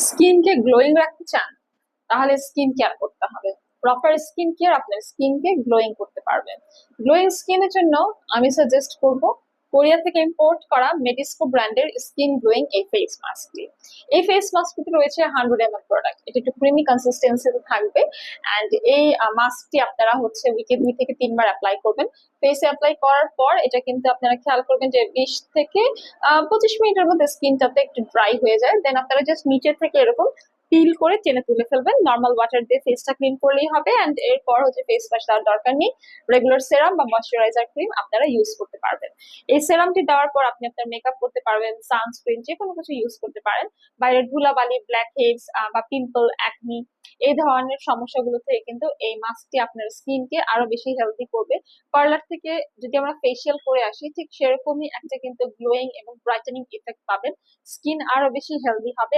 স্কিনকে গ্লোয়িং রাখতে চান, তাহলে স্কিন কেয়ার করতে হবে। প্রপার স্কিন কেয়ার আপনার স্কিনকে গ্লোয়িং করতে পারবে। গ্লোয়িং স্কিনের জন্য আমি সাজেস্ট করব কোরিয়া থেকে ইম্পোর্ট করা মেডিস্কো ব্র্যান্ডের স্কিন গ্লোয়িং এই ফেস মাস্কটি। এই ফেস মাস্কটিতে রয়েছে 100 ml প্রোডাক্ট, এটা একটু ক্রিমি কনসিস্টেন্সিতে থাকবে। অ্যান্ড এই মাস্কটি আপনারা হচ্ছে উইকে 2 থেকে 3 বার অ্যাপ্লাই করবেন। ফেসে অ্যাপ্লাই করার পর এটা কিন্তু আপনারা খেয়াল করবেন যে 20 থেকে 25 মিনিটের মধ্যে স্কিনটাতে একটু ড্রাই হয়ে যায়। দেন আপনারা জাস্ট নিচের থেকে এরকম পিল করে টেনে তুলে ফেলবেন। নর্মাল ওয়াটার দিয়ে ফেসটা ক্লিন করলেই হবে। অ্যান্ড এরপর হচ্ছে ফেস ওয়াশ দেওয়ার দরকার নেই। রেগুলার সেরাম বা ময়শ্চারাইজার ক্রিম আপনারা ইউজ করতে পারবেন। এই সেরামটি দেওয়ার পর আপনি আপনার মেকআপ করতে পারবেন, সানস্ক্রিন যে কোনো কিছু ইউজ করতে পারেন। বাইরের ধুলাবালি, ব্ল্যাক হেডস বা পিম্পল, অ্যাকনি এই ধরনের সমস্যাগুলো থেকে কিন্তু এই মাস্কটি আপনার স্কিনকে আরো বেশি হেলদি করবে। পার্লার থেকে যদি আমরা ফেসিয়াল করে আসি, ঠিক সেরকমই একটা কিন্তু গ্লোয়িং এবং ব্রাইটেনিং ইফেক্ট পাবেন। স্কিন আরো বেশি হেলদি হবে।